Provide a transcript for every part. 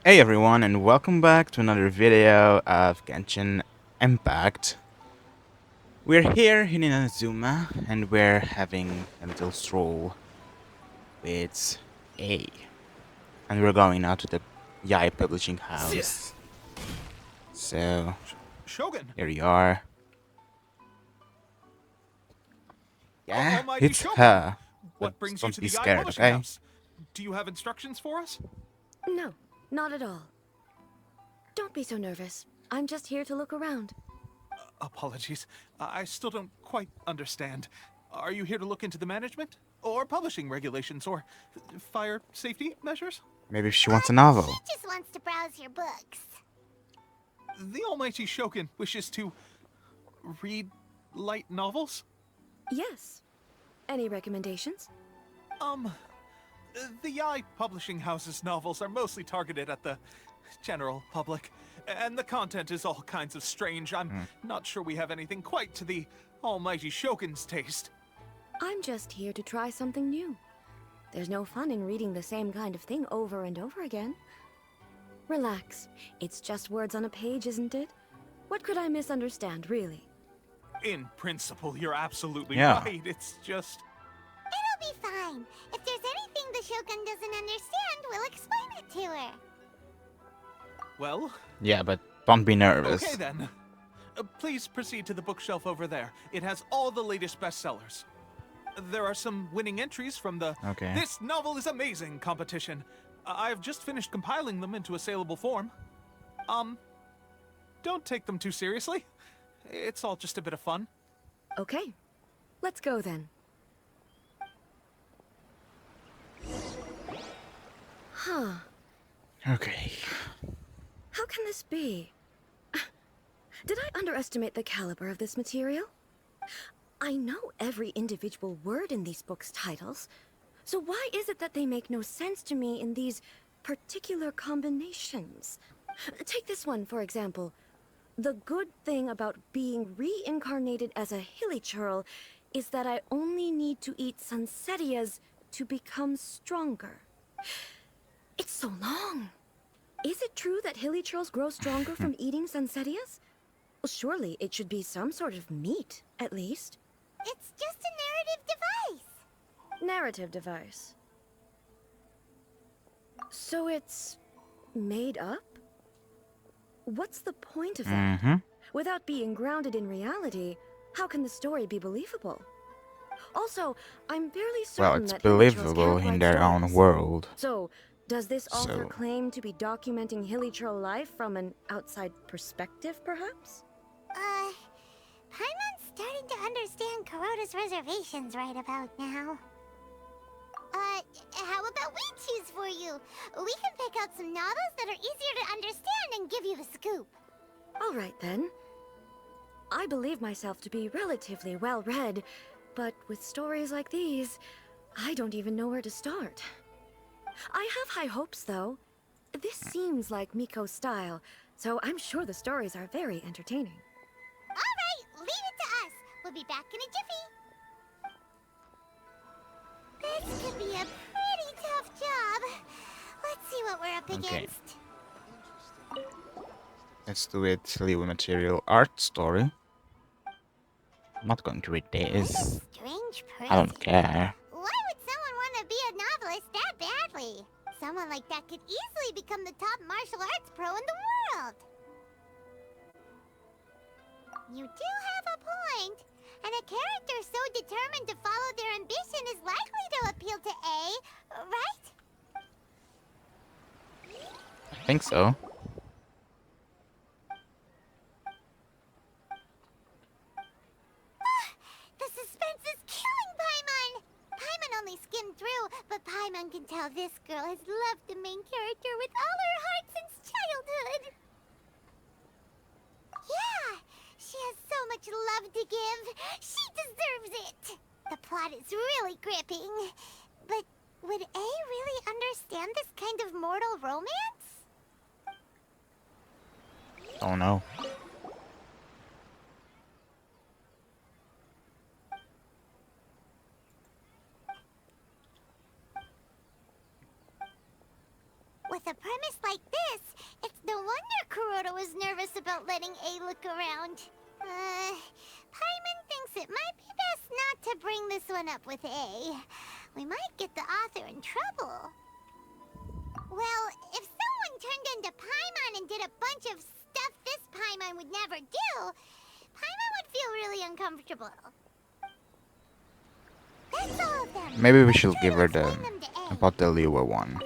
Hey everyone, and welcome back to another video of Genshin Impact. We're here in Inazuma, and we're having a little stroll with A. And we're going now to the Yai Publishing House. So, Shogun! here you are. Yeah, Almighty it's Shogun! her. But What brings you don't to be the Eye scared, Publishing okay? House? Do you have instructions for us? No, not at all. Don't be so nervous. I'm just here to look around. Apologies. I still don't quite understand. Are you here to look into the management? Or publishing regulations? Or fire safety measures? Maybe she wants a novel. She just wants to browse your books. The Almighty Shogun wishes to read light novels? Yes. Any recommendations? Um, the Yai Publishing House's novels are mostly targeted at the general public, and the content is all kinds of strange. I'm not sure we have anything quite to the Almighty Shogun's taste. I'm just here to try something new. There's no fun in reading the same kind of thing over and over again. Relax. It's just words on a page, isn't it? What could I misunderstand, really? In principle, you're absolutely Yeah. right. It's just... It'll be fine. If there's anything the Shogun doesn't understand, we'll explain it to her. Well, Yeah, but don't be nervous. okay then. Please proceed to the bookshelf over there. It has all the latest bestsellers. There are some winning entries from the Okay. This Novel is Amazing competition. I've just finished compiling them into a saleable form. Don't take them too seriously. It's all just a bit of fun. Okay. Let's go then. Huh. Okay. How can this be? Did I underestimate the caliber of this material? I know every individual word in these books' titles, so why is it that they make no sense to me in these particular combinations? Take this one, for example. The good thing about being reincarnated as a hilichurl is that I only need to eat sunsetias to become stronger. It's so long. Is it true that hilichurls grow stronger from eating sunsetias? Well, surely it should be some sort of meat, at least. It's just a narrative device. Narrative device. So it's made up? What's the point of that? Mm-hmm. Without being grounded in reality, how can the story be believable? Also, I'm fairly Well, certain it's that hilichurls believable can't in write their own stories. world. So, does this author So- claim to be documenting hilichurl life from an outside perspective, perhaps? Paimon's starting to understand Kuroda's reservations right about now. How about we choose for you? We can pick out some novels that are easier to understand and give you the scoop. All right, then. I believe myself to be relatively well-read, but with stories like these, I don't even know where to start. I have high hopes, though. This seems like Miko's style, so I'm sure the stories are very entertaining. All right, leave it to us. We'll be back in a jiffy. This could be a pretty tough job. Let's see what we're up Okay. against. Let's do it. Leave a material art story. I'm not going to read this. Strange person. I don't care. Why would someone want to be a novelist that badly? Someone like that could easily become the top martial arts pro in the world. You do have a point. And a character so determined to follow their ambition is likely to appeal to A, right? I think so. The suspense is killing Paimon! Paimon only skimmed through, but Paimon can tell this girl has loved the main character with all her heart since childhood. Yeah, she has so much love to give. She deserves it. The plot is really gripping. But would A really understand this kind of mortal romance? Oh no. With a premise like this, Frodo was nervous about letting A look around. Paimon thinks it might be best not to bring this one up with A. We might get the author in trouble. Well, if someone turned into Paimon and did a bunch of stuff this Paimon would never do, Paimon would feel really uncomfortable. That's all of them. Maybe we Let's should try give to her the explain them to A. about the Liyue one.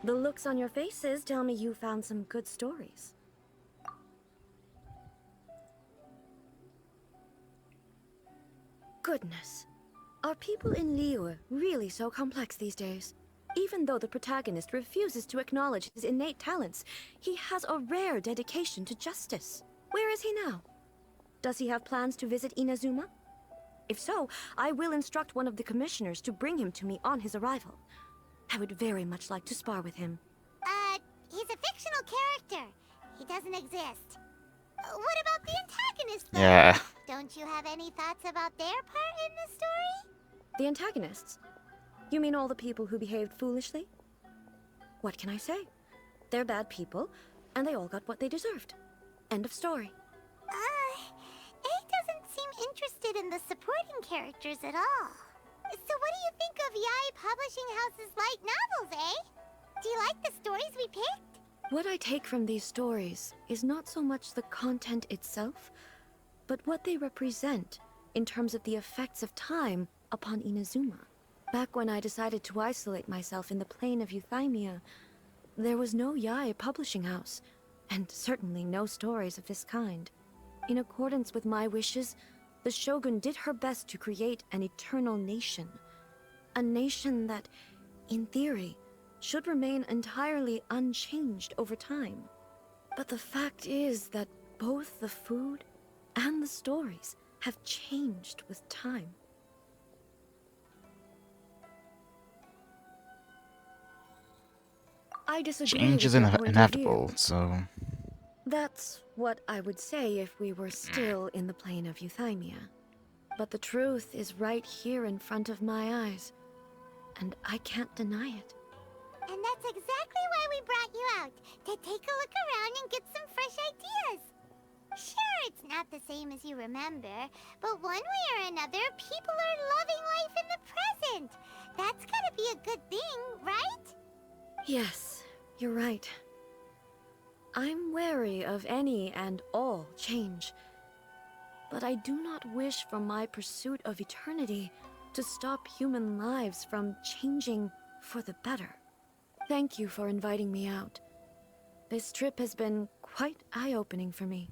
The looks on your faces tell me you found some good stories. Goodness. Are people in Liyue really so complex these days? Even though the protagonist refuses to acknowledge his innate talents, he has a rare dedication to justice. Where is he now? Does he have plans to visit Inazuma? If so, I will instruct one of the commissioners to bring him to me on his arrival. I would very much like to spar with him. He's a fictional character. He doesn't exist. What about the antagonist, though? Yeah. Don't you have any thoughts about their part in the story? The antagonists? You mean all the people who behaved foolishly? What can I say? They're bad people, and they all got what they deserved. End of story. A doesn't seem interested in the supporting characters at all. So what do you think of Yae Publishing House's light novels, eh? Do you like the stories we picked? What I take from these stories is not so much the content itself, but what they represent in terms of the effects of time upon Inazuma. Back when I decided to isolate myself in the plane of Euthymia, there was no Yae Publishing House, and certainly no stories of this kind. In accordance with my wishes, the Shogun did her best to create an eternal nation. A nation that, in theory, should remain entirely unchanged over time. But the fact is that both the food and the stories have changed with time. I disagree Change with is your point of inevitable, view. so That's what I would say if we were still in the plane of Euthymia. But the truth is right here in front of my eyes, and I can't deny it. And that's exactly why we brought you out, to take a look around and get some fresh ideas. Sure, it's not the same as you remember, but one way or another, people are loving life in the present. That's gotta be a good thing, right? Yes, you're right. I'm wary of any and all change. But I do not wish for my pursuit of eternity to stop human lives from changing for the better. Thank you for inviting me out. This trip has been quite eye-opening for me.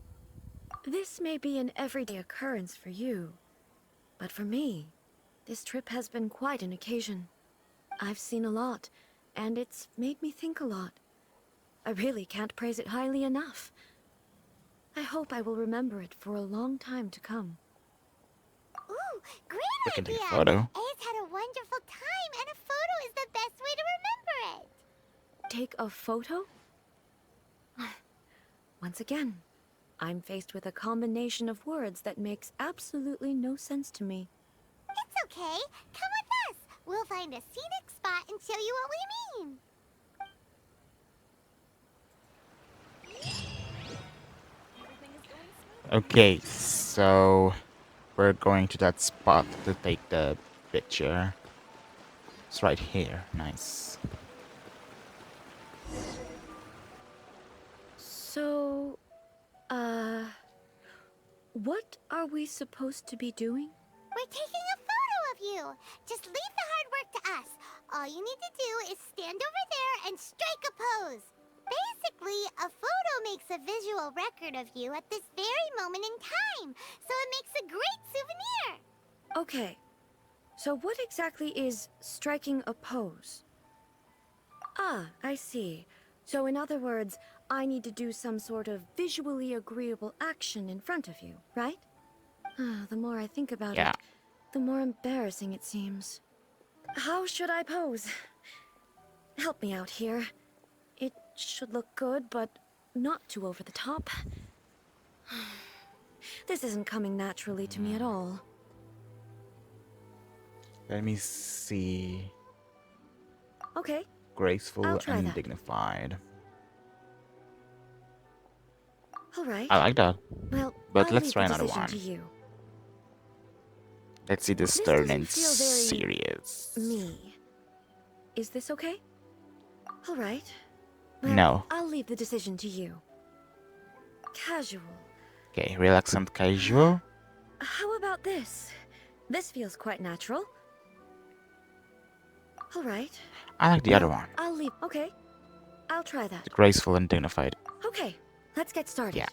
This may be an everyday occurrence for you, but for me, this trip has been quite an occasion. I've seen a lot, and it's made me think a lot. I really can't praise it highly enough. I hope I will remember it for a long time to come. Ooh, great we can idea! take a photo. A's had a wonderful time, and a photo is the best way to remember it. Take a photo? Once again, I'm faced with a combination of words that makes absolutely no sense to me. It's okay. Come with us. We'll find a scenic spot and show you what we mean. okay, so we're going to that spot to take the picture. It's right here. Nice. So, what are we supposed to be doing? We're taking a photo of you. Just leave the hard work to us. All you need to do is stand over there and strike a pose. Basically, a photo makes a visual record of you at this very moment in time, so it makes a great souvenir. Okay, so what exactly is striking a pose? Ah, I see. So in other words, I need to do some sort of visually agreeable action in front of you, right? The more I think about Yeah. it, the more embarrassing it seems. How should I pose? Help me out here. It should look good, but not too over the top. This isn't coming naturally to me at all. Let me see. Okay, Graceful I'll try and that. dignified. All right. I like that. Well, But I'll let's leave try the another decision one. to you. Let's see this This turn doesn't in feel very serious. me. Is this okay? All right. Well, No. I'll leave the decision to you. Casual. Okay, relax and casual. How about this? This feels quite natural. All right. I like the other one. I'll leave. Okay. I'll try that. The graceful and dignified. Okay. Let's get started. Yeah.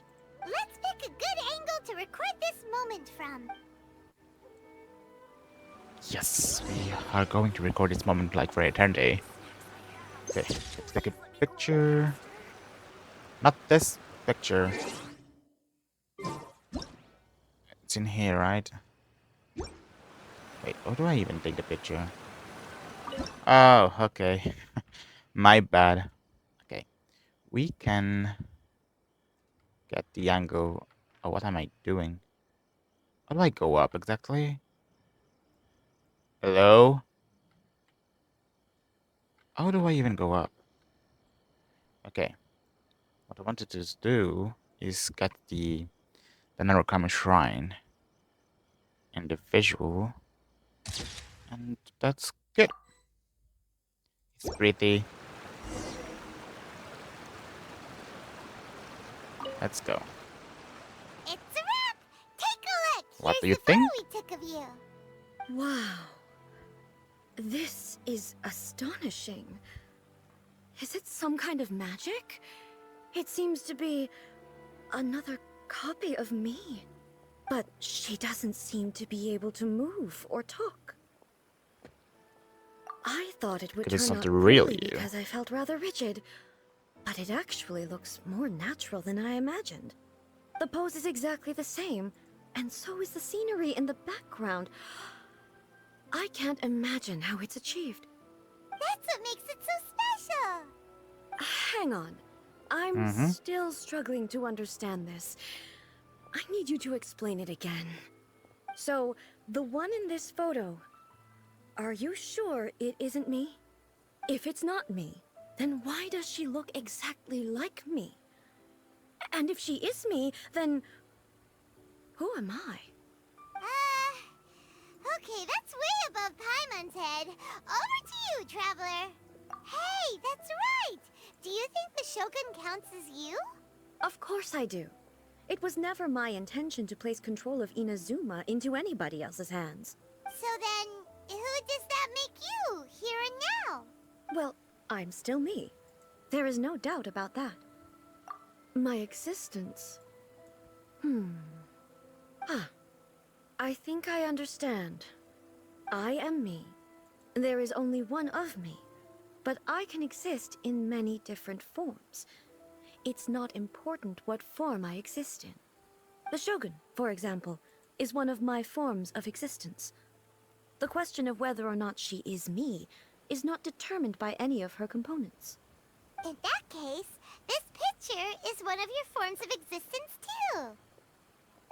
Let's pick a good angle to record this moment from. Yes, we are going to record this moment like for eternity. Okay, let's take a picture. Not this picture. It's in here, right? Wait, how do I even take the picture? Oh, okay. My bad. Okay. We can get the angle. Oh, what am I doing? How do I go up exactly? Hello? How do I even go up? Okay. What I wanted to do is get the Narukami Shrine and the visual. And that's good. It's pretty. Let's go. It's a wrap! Take a look! What Here's do you the photo think? we took of you. Wow. This is astonishing. Is it some kind of magic? It seems to be another copy of me. But she doesn't seem to be able to move or talk. I thought it would Could it turn not out the real poorly you? because I felt rather rigid. But it actually looks more natural than I imagined. The pose is exactly the same, and so is the scenery in the background. I can't imagine how it's achieved. That's what makes it so special. Hang on. I'm still struggling to understand this. I need you to explain it again. So, the one in this photo, are you sure it isn't me? If it's not me, then why does she look exactly like me? And if she is me, then who am I? Okay, that's way above Paimon's head. Over to you, Traveler. Hey, that's right! Do you think the Shogun counts as you? Of course I do. It was never my intention to place control of Inazuma into anybody else's hands. So then, who does that make you, here and now? Well, I'm still me. There is no doubt about that. My existence... I think I understand. I am me. There is only one of me, but I can exist in many different forms. It's not important what form I exist in. The Shogun, for example, is one of my forms of existence. The question of whether or not she is me is not determined by any of her components. In that case, this picture is one of your forms of existence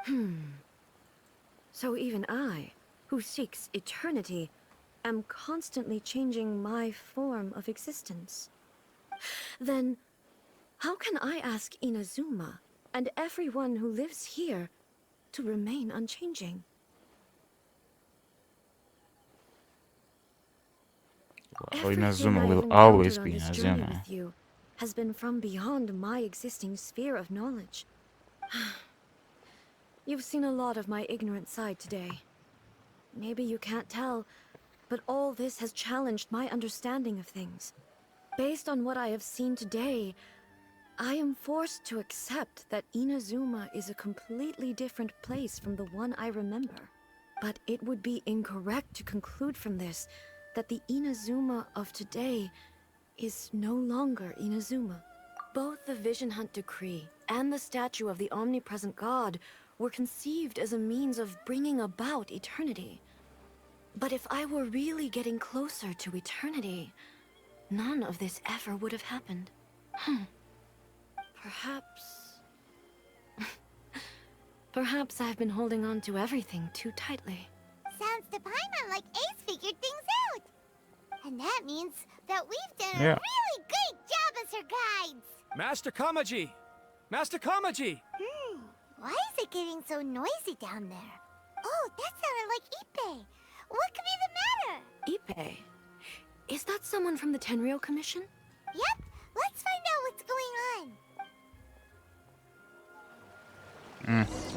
too. So even I, who seeks eternity, am constantly changing my form of existence. Then, how can I ask Inazuma and everyone who lives here to remain unchanging? Well, Everything Inazuma I've will encountered always on be this journey Inazuma. with you has been from beyond my existing sphere of knowledge. You've seen a lot of my ignorant side today. Maybe you can't tell, but all this has challenged my understanding of things. Based on what I have seen today, I am forced to accept that Inazuma is a completely different place from the one I remember. But it would be incorrect to conclude from this that the Inazuma of today is no longer Inazuma. Both the Vision Hunt Decree and the statue of the omnipresent god were conceived as a means of bringing about eternity. But if I were really getting closer to eternity, none of this ever would have happened. Perhaps... Perhaps I've been holding on to everything too tightly. Sounds to Paimon like Ace figured things out. And that means that we've done a Yeah. really great job as her guides. Master Kamaji! Master Kamaji! Why is it getting so noisy down there? Oh, that sounded like Ippei. What could be the matter? Ippei? Is that someone from the Tenryou Commission? Yep, let's find out what's going on.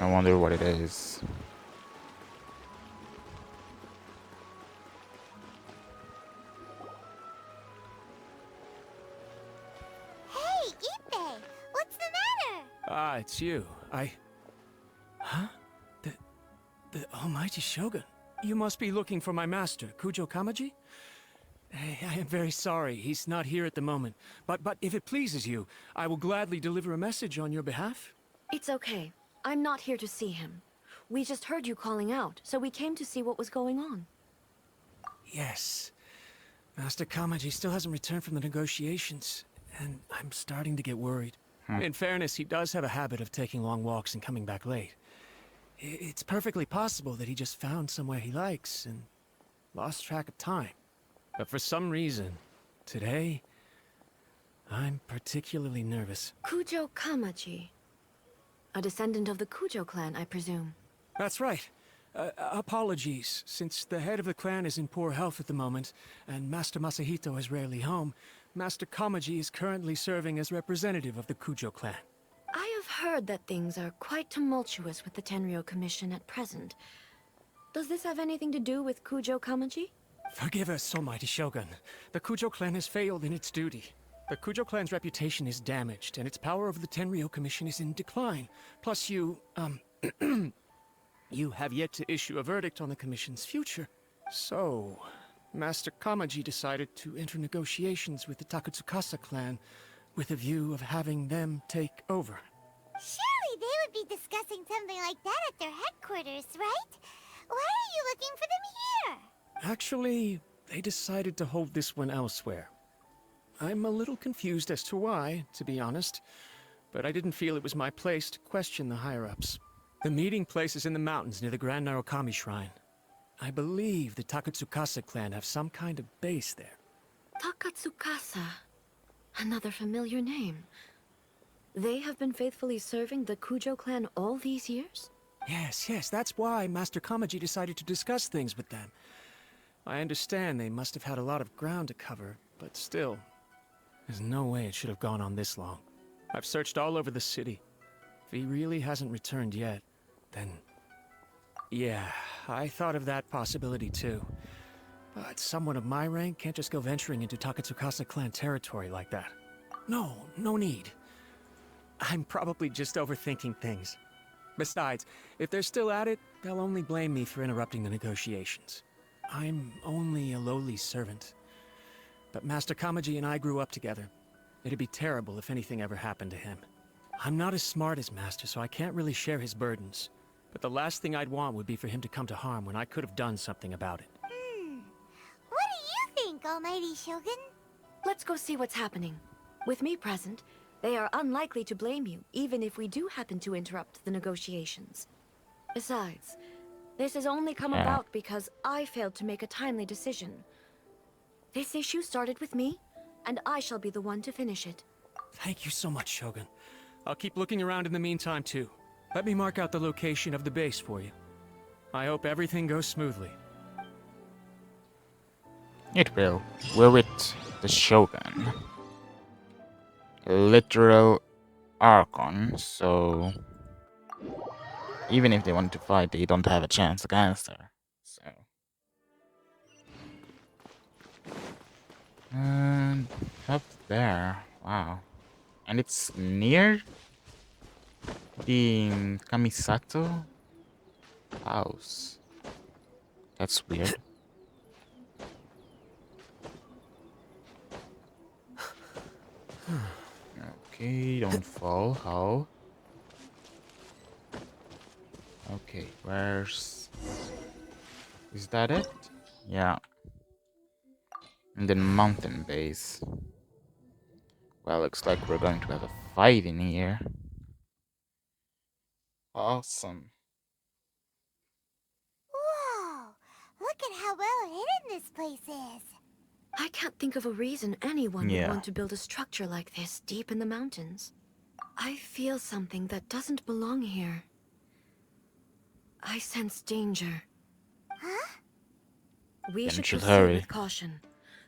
I wonder what it is. Hey, Ippei, what's the matter? Ah, it's you. Huh? The almighty Shogun. You must be looking for my master, Kujo Kamaji? I am very sorry, he's not here at the moment. But if it pleases you, I will gladly deliver a message on your behalf. It's okay. I'm not here to see him. We just heard you calling out, so we came to see what was going on. Yes. Master Kamaji still hasn't returned from the negotiations, and I'm starting to get worried. In fairness, he does have a habit of taking long walks and coming back late. It's perfectly possible that he just found somewhere he likes and lost track of time. But for some reason, today, I'm particularly nervous. Kujo Kamaji. A descendant of the Kujo clan, I presume. That's right. Apologies, since the head of the clan is in poor health at the moment, and Master Masahito is rarely home, Master Kamaji is currently serving as representative of the Kujo clan. I have heard that things are quite tumultuous with the Tenryou Commission at present. Does this have anything to do with Kujo Kamaji? Forgive us, almighty Shogun. The Kujo clan has failed in its duty. The Kujo clan's reputation is damaged, and its power over the Tenryou Commission is in decline. Plus you have yet to issue a verdict on the Commission's future. So, Master Kamaji decided to enter negotiations with the Takatsukasa clan with a view of having them take over. Surely they would be discussing something like that at their headquarters, right? Why are you looking for them here? Actually, they decided to hold this one elsewhere. I'm a little confused as to why, to be honest, but I didn't feel it was my place to question the higher-ups. The meeting place is in the mountains near the Grand Narukami Shrine. I believe the Takatsukasa clan have some kind of base there. Takatsukasa. Another familiar name. They have been faithfully serving the Kujo clan all these years? Yes, that's why Master Kamaji decided to discuss things with them. I understand they must have had a lot of ground to cover, but still, there's no way it should have gone on this long. I've searched all over the city. If he really hasn't returned yet, then... yeah, I thought of that possibility too. But someone of my rank can't just go venturing into Takatsukasa clan territory like that. No need. I'm probably just overthinking things. Besides, if they're still at it, they'll only blame me for interrupting the negotiations. I'm only a lowly servant. But Master Kamaji and I grew up together. It'd be terrible if anything ever happened to him. I'm not as smart as Master, so I can't really share his burdens. But the last thing I'd want would be for him to come to harm when I could have done something about it. What do you think, almighty Shogun? Let's go see what's happening. With me present, they are unlikely to blame you, even if we do happen to interrupt the negotiations. Besides, this has only come about because I failed to make a timely decision. This issue started with me, and I shall be the one to finish it. Thank you so much, Shogun. I'll keep looking around in the meantime, too. Let me mark out the location of the base for you. I hope everything goes smoothly. It will. We're with the Shogun. A literal Archon, so... even if they want to fight, they don't have a chance against her. So... and up there. Wow. And it's near the Kamisato house. That's weird. Okay, don't fall. How? Okay, where's... is that it? Yeah. And then mountain base. Well, looks like we're going to have a fight in here. Awesome. Whoa! Look at how well hidden this place is. I can't think of a reason anyone would want to build a structure like this deep in the mountains. I feel something that doesn't belong here. I sense danger. We Then should should proceed hurry. with caution.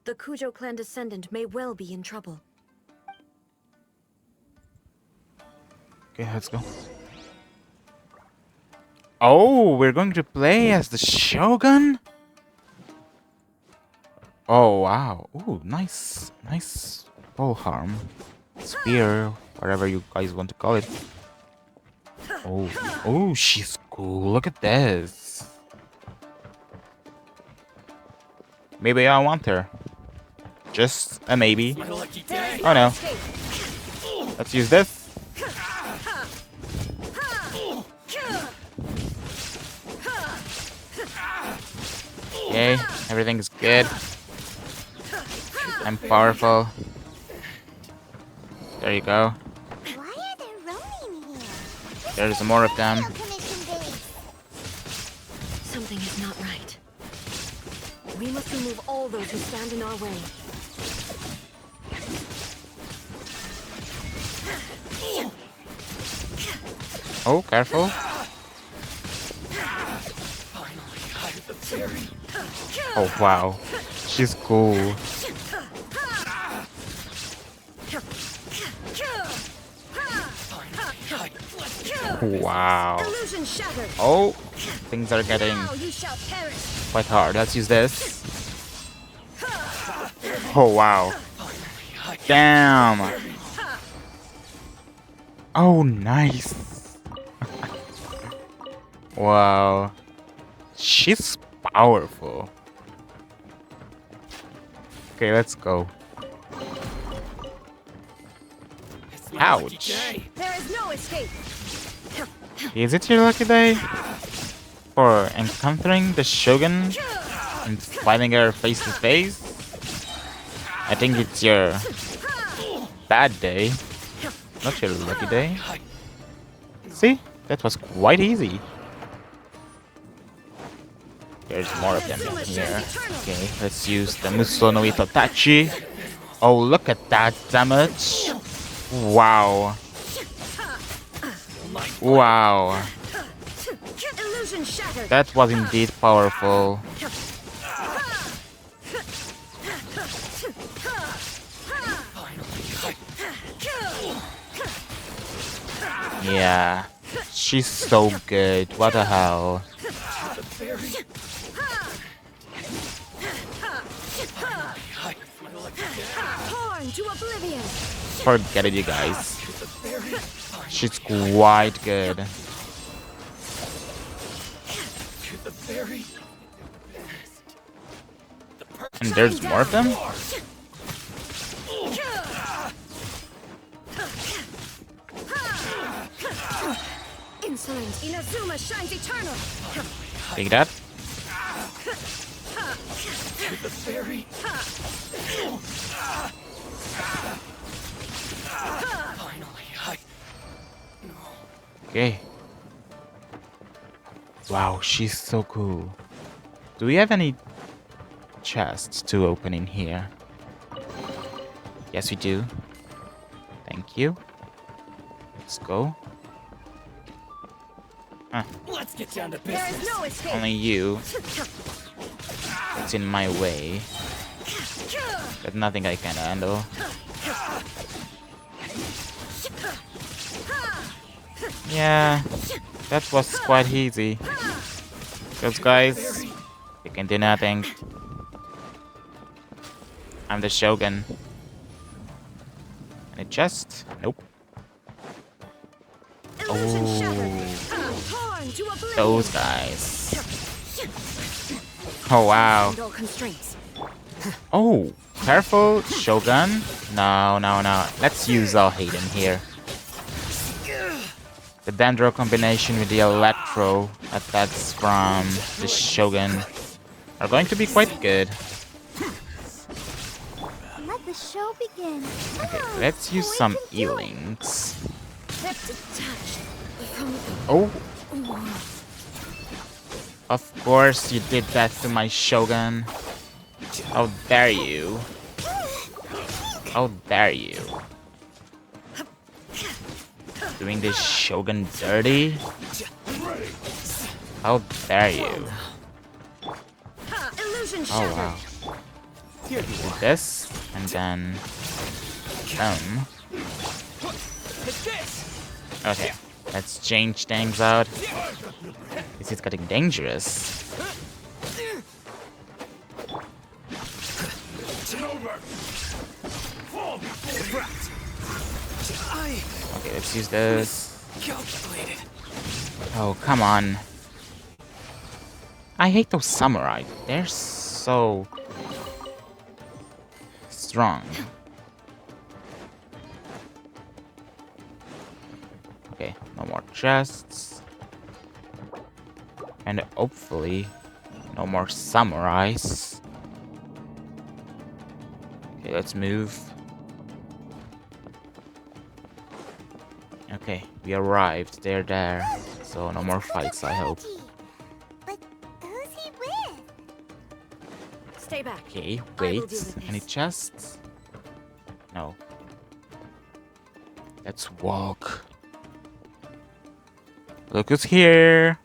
The Kujo clan descendant may well be in trouble. Okay, let's go. Oh, we're going to play as the Shogun? Oh, wow. Ooh, nice. Nice polearm. Spear, whatever you guys want to call it. Oh, oh, she's cool. Look at this. Maybe I want her. Just a maybe. Oh no. Let's use this. Okay, everything's good. I'm powerful. There you go. Why are there Ronin here? There's more of them. Commission base. Something is not right. We must remove all those who stand in our way. Oh, careful. Oh, wow. She's cool. Wow. Illusion shattered. Oh, things are getting Now you shall perish. quite hard. Let's use this. Oh, wow. Damn. Oh, nice. Wow. She's powerful. Okay, let's go. Ouch. There is no escape. Is it your lucky day? For encountering the Shogun and fighting her face to face? I think it's your bad day, not your lucky day. See? That was quite easy. There's more of them in here. Okay, let's use the Musonoi Totachi. Oh, look at that damage. Wow. Wow. Illusion shattered. That was indeed powerful. Yeah. She's so good. What the hell? Torn to oblivion. Forget it, you guys. She's quite good. And there's more of them? Insolent. Inazuma shines eternal. Take that. Okay. Wow, she's so cool. Do we have any chests to open in here? Yes, we do. Thank you. Let's go. Huh. Let's get down to There is business. no escape. Only you. It's in my way. But nothing I can handle. Yeah, that was quite easy. Those guys, they can do nothing. I'm the Shogun. Any chest? Nope. Illusion shattered. Oh, Torn to oblivion. those guys. Oh wow. No constraints. Oh, careful, Shogun. No, no, no. Let's use our Hayden here. The Dendro combination with the Electro attacks from the Shogun are going to be quite good. Let the show begin. Okay, let's use some E-links. Detached from Oh! Of course you did that to my Shogun. How dare you? How dare you? doing this Shogun dirty? How dare you? Ha! Illusion Oh shattered! wow. Do this, and then... Okay, let's change things out. This is getting dangerous. Okay, let's use this. Oh, come on. I hate those samurai. They're so strong. Okay, no more chests. And hopefully, no more samurais. Okay, let's move. Okay, we arrived. They're there. So no more fights, I hope. But who's he with? Stay back. Okay, I will wait. deal with Any this. chests? No. Let's walk. Look who's here.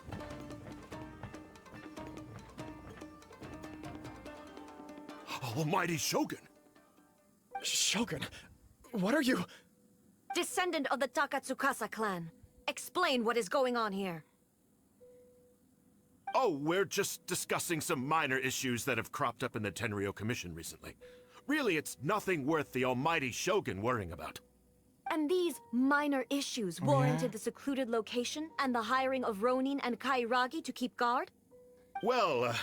Almighty Shogun! Shogun, what are you? Descendant of the Takatsukasa clan. Explain what is going on here. Oh, we're just discussing some minor issues that have cropped up in the Tenryou Commission recently. Really, it's nothing worth the almighty Shogun worrying about. And these minor issues warranted the secluded location and the hiring of Ronin and Kairagi to keep guard? Well,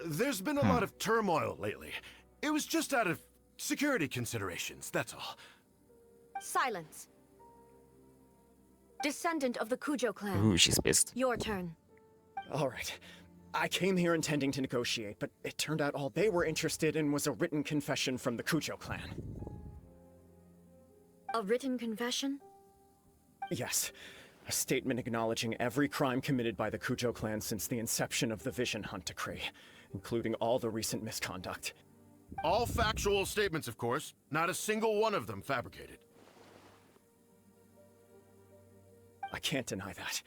there's been a lot of turmoil lately. It was just out of security considerations, that's all. Silence. Descendant of the Kujo clan. Ooh, she's pissed. Your turn. All right. I came here intending to negotiate, but it turned out all they were interested in was a written confession from the Kujo clan. A written confession? Yes. A statement acknowledging every crime committed by the Kujo clan since the inception of the Vision Hunt Decree, including all the recent misconduct. All factual statements, of course. Not a single one of them fabricated. I can't deny that.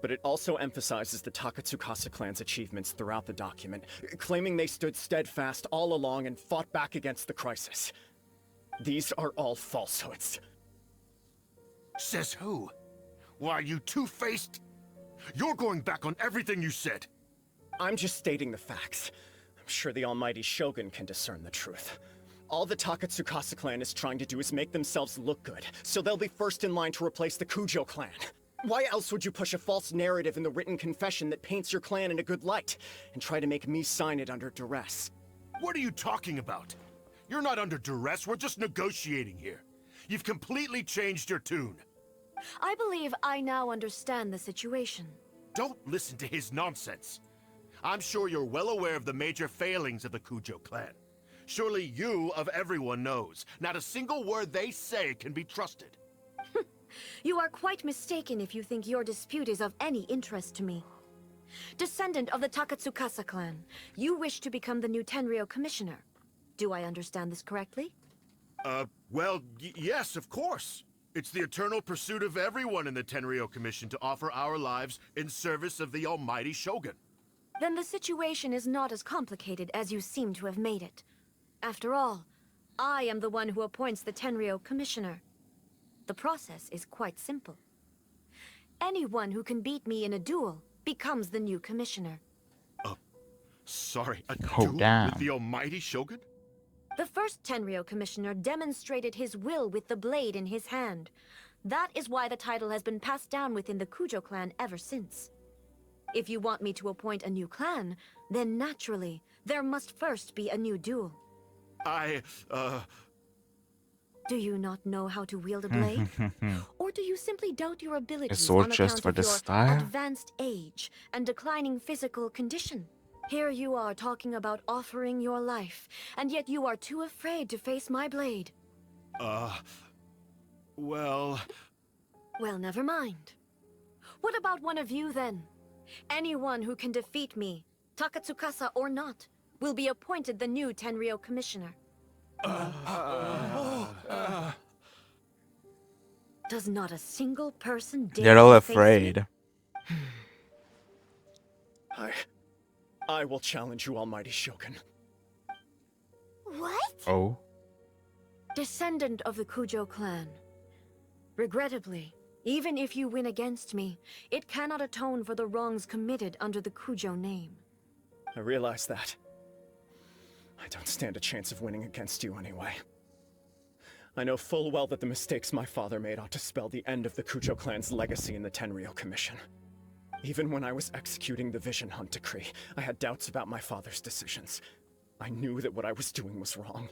But it also emphasizes the Takatsukasa clan's achievements throughout the document, claiming they stood steadfast all along and fought back against the crisis. These are all falsehoods. Says who? Why, you two-faced? You're going back on everything you said. I'm just stating the facts. I'm sure the almighty Shogun can discern the truth. All the Takatsukasa clan is trying to do is make themselves look good, so they'll be first in line to replace the Kujo clan. Why else would you push a false narrative in the written confession that paints your clan in a good light, and try to make me sign it under duress? What are you talking about? You're not under duress, we're just negotiating here. You've completely changed your tune. I believe I now understand the situation. Don't listen to his nonsense. I'm sure you're well aware of the major failings of the Kujo clan. Surely you, of everyone, knows. Not a single word they say can be trusted. You are quite mistaken if you think your dispute is of any interest to me. Descendant of the Takatsukasa clan, you wish to become the new Tenryou commissioner. Do I understand this correctly? Well, yes, of course. It's the eternal pursuit of everyone in the Tenryou Commission to offer our lives in service of the almighty Shogun. Then the situation is not as complicated as you seem to have made it. After all, I am the one who appoints the Tenryou commissioner. The process is quite simple. Anyone who can beat me in a duel becomes the new commissioner. Sorry, a Oh, duel damn. with the almighty Shogun? The first Tenryou commissioner demonstrated his will with the blade in his hand. That is why the title has been passed down within the Kujo clan ever since. If you want me to appoint a new clan, then naturally, there must first be a new duel. Do you not know how to wield a blade? Or do you simply doubt your abilities sword on just account for of the your style? advanced age and declining physical condition? Here you are talking about offering your life, and yet you are too afraid to face my blade. Well... Well, never mind. What about one of you, then? Anyone who can defeat me, Takatsukasa or not, will be appointed the new Tenryou commissioner. Does not a single person dare They're all to face me? afraid. I will challenge you, Almighty Shogun. What? Oh. Descendant of the Kujo clan. Regrettably, even if you win against me, it cannot atone for the wrongs committed under the Kujo name. I realize that. I don't stand a chance of winning against you anyway. I know full well that the mistakes my father made ought to spell the end of the Kujo clan's legacy in the Tenryou Commission. Even when I was executing the Vision Hunt decree, I had doubts about my father's decisions. I knew that what I was doing was wrong.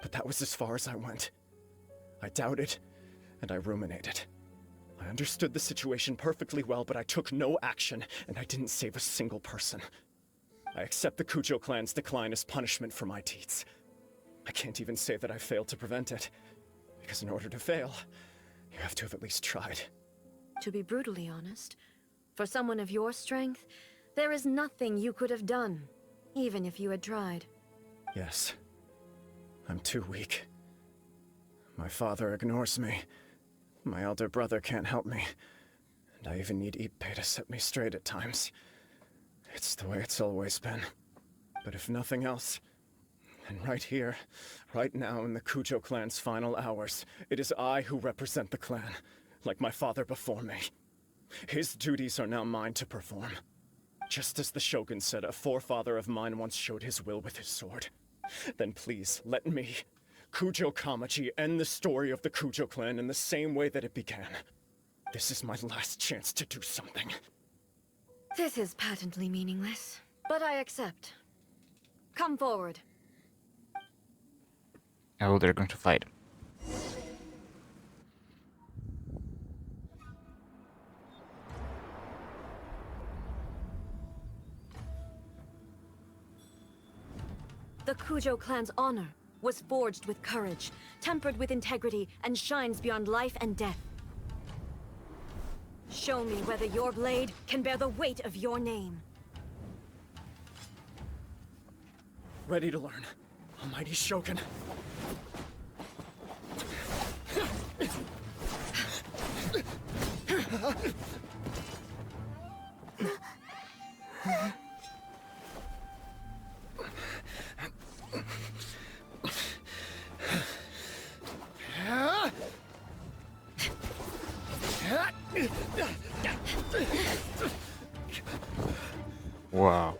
But that was as far as I went. I doubted, and I ruminated. I understood the situation perfectly well, but I took no action, and I didn't save a single person. I accept the Kujo clan's decline as punishment for my deeds. I can't even say that I failed to prevent it, because in order to fail, you have to have at least tried. To be brutally honest, for someone of your strength, there is nothing you could have done, even if you had tried. Yes. I'm too weak. My father ignores me. My elder brother can't help me. And I even need Ippei to set me straight at times. It's the way it's always been. But if nothing else, then right here, right now in the Kujo clan's final hours, it is I who represent the clan, like my father before me. His duties are now mine to perform. Just as the Shogun said, a forefather of mine once showed his will with his sword. Then please, let me, Kujo Kamaji, end the story of the Kujo clan in the same way that it began. This is my last chance to do something. This is patently meaningless, but I accept. Come forward. Oh, they're going to fight. The Kujo clan's honor was forged with courage, tempered with integrity, and shines beyond life and death. Show me whether your blade can bear the weight of your name. Ready to learn, Almighty Shogun. Wow.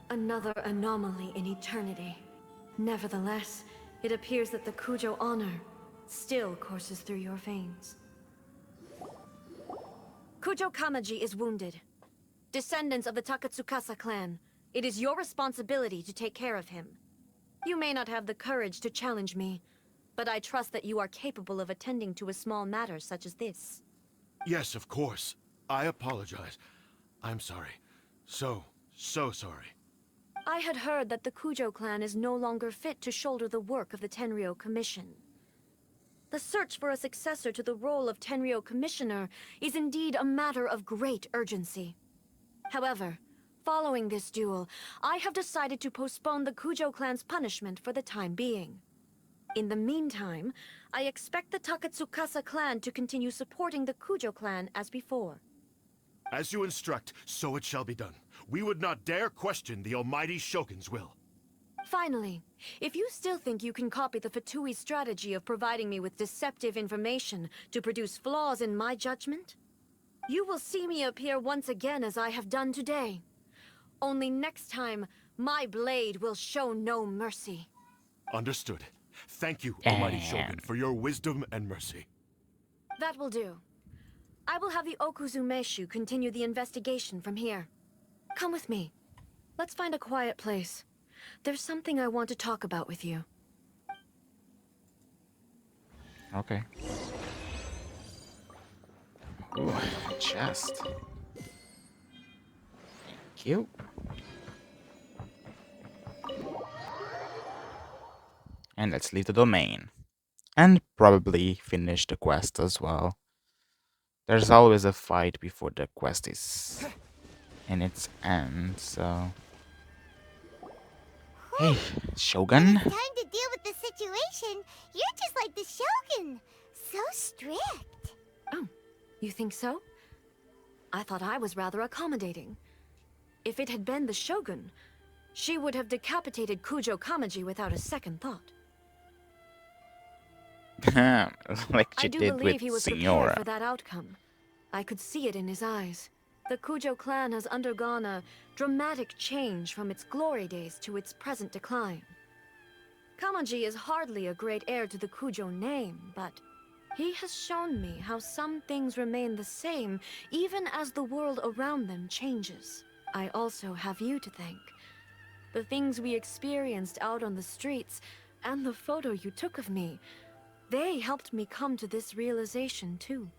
Another anomaly in eternity. Nevertheless, it appears that the Kujo honor still courses through your veins. Kujo Kamaji is wounded. Descendants of the Takatsukasa clan, it is your responsibility to take care of him. You may not have the courage to challenge me, but I trust that you are capable of attending to a small matter such as this. Yes, of course. I apologize. I'm sorry. So sorry. I had heard that the Kujo clan is no longer fit to shoulder the work of the Tenryou Commission. The search for a successor to the role of Tenryou Commissioner is indeed a matter of great urgency. However, following this duel, I have decided to postpone the Kujo clan's punishment for the time being. In the meantime, I expect the Takatsukasa clan to continue supporting the Kujo clan as before. As you instruct, so it shall be done. We would not dare question the almighty Shogun's will. Finally, if you still think you can copy the Fatui strategy of providing me with deceptive information to produce flaws in my judgment, you will see me appear once again as I have done today. Only next time, my blade will show no mercy. Understood. Thank you, almighty Shogun, for your wisdom and mercy. That will do. I will have the Okuzumeshu continue the investigation from here. Come with me. Let's find a quiet place. There's something I want to talk about with you. Okay. Ooh, chest. Thank you. And let's leave the domain. And probably finish the quest as well. There's always a fight before the quest is in its end, so... Hey, Shogun? Time to deal with the situation. You're just like the Shogun. So strict. Oh, you think so? I thought I was rather accommodating. If it had been the Shogun, she would have decapitated Kujo Kamaji without a second thought. Like she I do did believe with he was prepared Signora. for that outcome. I could see it in his eyes. The Kujo clan has undergone a dramatic change from its glory days to its present decline. Kamaji is hardly a great heir to the Kujo name, but he has shown me how some things remain the same even as the world around them changes. I also have you to thank. The things we experienced out on the streets and the photo you took of me, they helped me come to this realization too.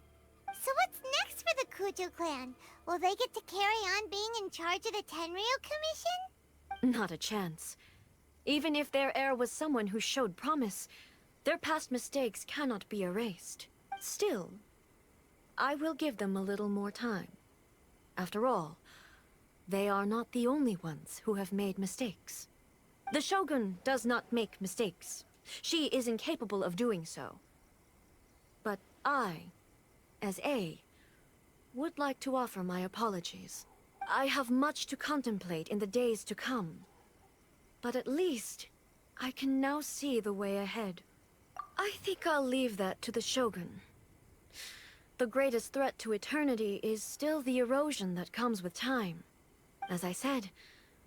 So what's next for the Kujo clan? Will they get to carry on being in charge of the Tenryo Commission? Not a chance. Even if their heir was someone who showed promise, their past mistakes cannot be erased. Still, I will give them a little more time. After all, they are not the only ones who have made mistakes. The Shogun does not make mistakes. She is incapable of doing so. But I, as A, would like to offer my apologies. I have much to contemplate in the days to come. But at least, I can now see the way ahead. I think I'll leave that to the Shogun. The greatest threat to eternity is still the erosion that comes with time. As I said,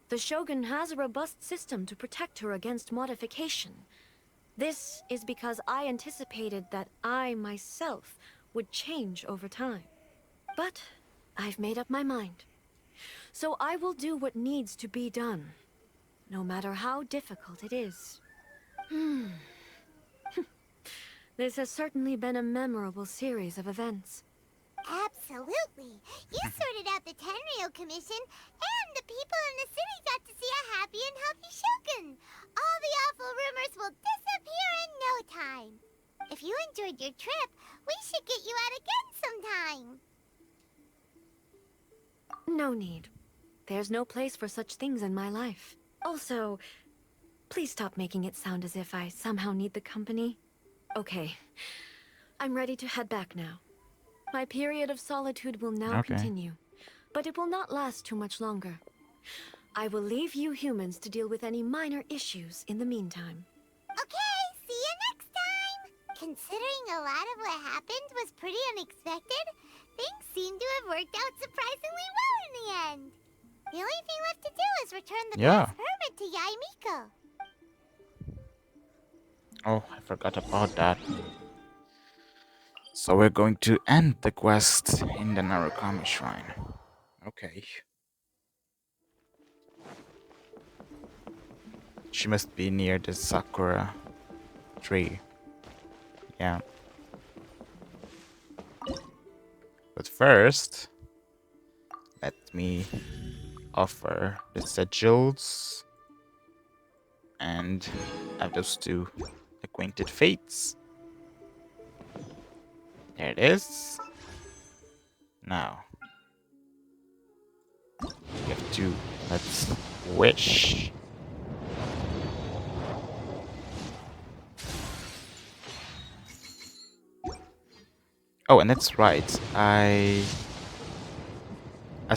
the Shogun has a robust system to protect her against modification. This is because I anticipated that I myself would change over time. But I've made up my mind. So I will do what needs to be done, no matter how difficult it is. This has certainly been a memorable series of events. Absolutely. You sorted out the Tenryo Commission, and the people in the city got to see a happy and healthy Shogun. All the awful rumors will disappear in no time. If you enjoyed your trip, we should get you out again sometime. No need. There's no place for such things in my life. Also, please stop making it sound as if I somehow need the company. Okay, I'm ready to head back now. My period of solitude will now continue, but it will not last too much longer. I will leave you humans to deal with any minor issues in the meantime. Okay, see you next time! Considering a lot of what happened was pretty unexpected, things seem to have worked out surprisingly well in the end. The only thing left to do is return the past permit to Yaimiko. Oh, I forgot about that. So we're going to end the quest in the Narukami Shrine. Okay. She must be near the Sakura tree. Yeah. But first, let me offer the sigils and have those two acquainted fates. There it is. Now, we have to, let's wish. Oh, and that's right. I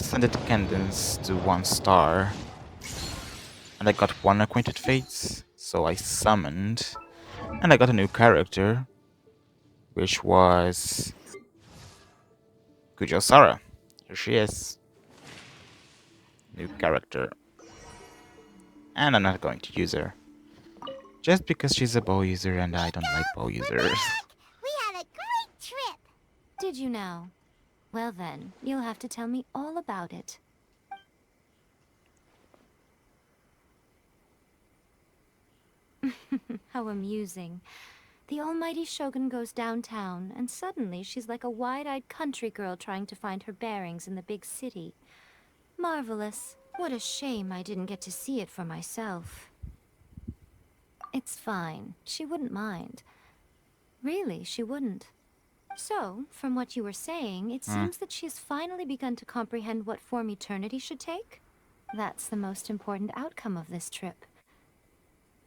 ascended Cadence to 1 star. And I got 1 Acquainted Fates, so I summoned. And I got a new character, which was Kujo Sara. Here she is. New character. And I'm not going to use her. Just because she's a bow user and I don't like bow users. We had a great trip. Did you now? Well then, you'll have to tell me all about it. How amusing. The almighty Shogun goes downtown, and suddenly she's like a wide-eyed country girl trying to find her bearings in the big city. Marvelous. What a shame I didn't get to see it for myself. It's fine. She wouldn't mind. Really, she wouldn't. So, from what you were saying, it seems that she has finally begun to comprehend what form eternity should take? That's the most important outcome of this trip.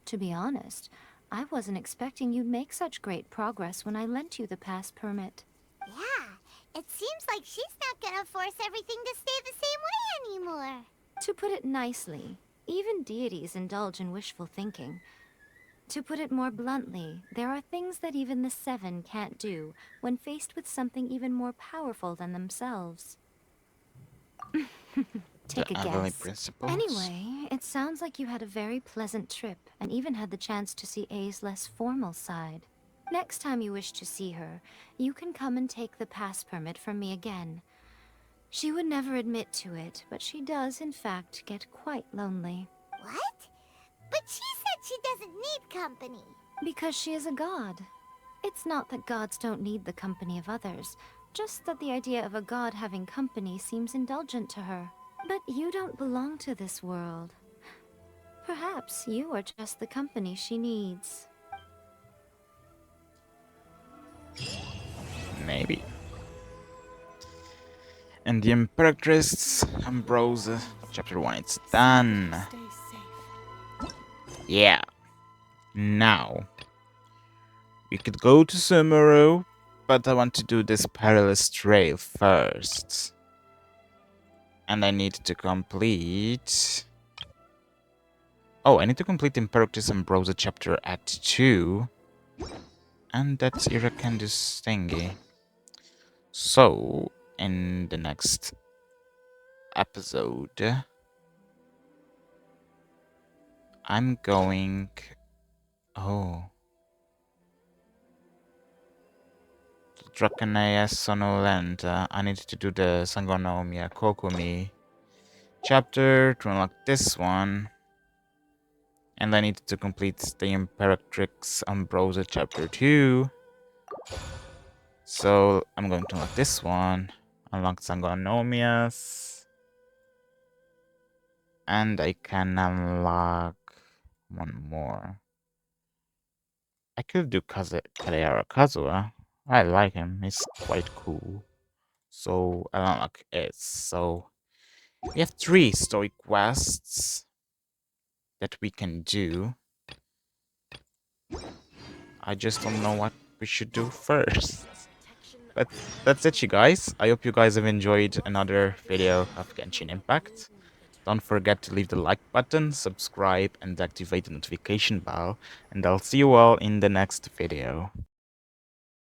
To be honest, I wasn't expecting you'd make such great progress when I lent you the pass permit. Yeah, it seems like she's not gonna force everything to stay the same way anymore. To put it nicely, even deities indulge in wishful thinking. To put it more bluntly, there are things that even the Seven can't do when faced with something even more powerful than themselves. Take a Everly guess. principles. Anyway, it sounds like you had a very pleasant trip and even had the chance to see A's less formal side. Next time you wish to see her, you can come and take the pass permit from me again. She would never admit to it, but she does, in fact, get quite lonely. What? But she said she doesn't need company. Because she is a god. It's not that gods don't need the company of others, just that the idea of a god having company seems indulgent to her. But you don't belong to this world. Perhaps you are just the company she needs. Maybe. And the Imperatrix Ambrosia, chapter 1, it's done. Yeah. Now, we could go to Sumeru, but I want to do this perilous trail first. And I need to complete... Oh, I need to complete Imperatrix Ambrosia chapter Act 2. And that's Irakendu's thingy. So, in the next episode, I'm going... Oh. Draconeia Sonolenta. I need to do the Sangonomiya Kokumi chapter to unlock this one. And I need to complete the Imperatrix Ambrosia chapter 2. So I'm going to unlock this one. Unlock Sangonomias. And I can unlock one more. I could do Kadeara Kazuha. I like him. He's quite cool. So I'll unlock it. So we have 3 story quests that we can do. I just don't know what we should do first. But that's it, you guys. I hope you guys have enjoyed another video of Genshin Impact. Don't forget to leave the like button, subscribe, and activate the notification bell. And I'll see you all in the next video.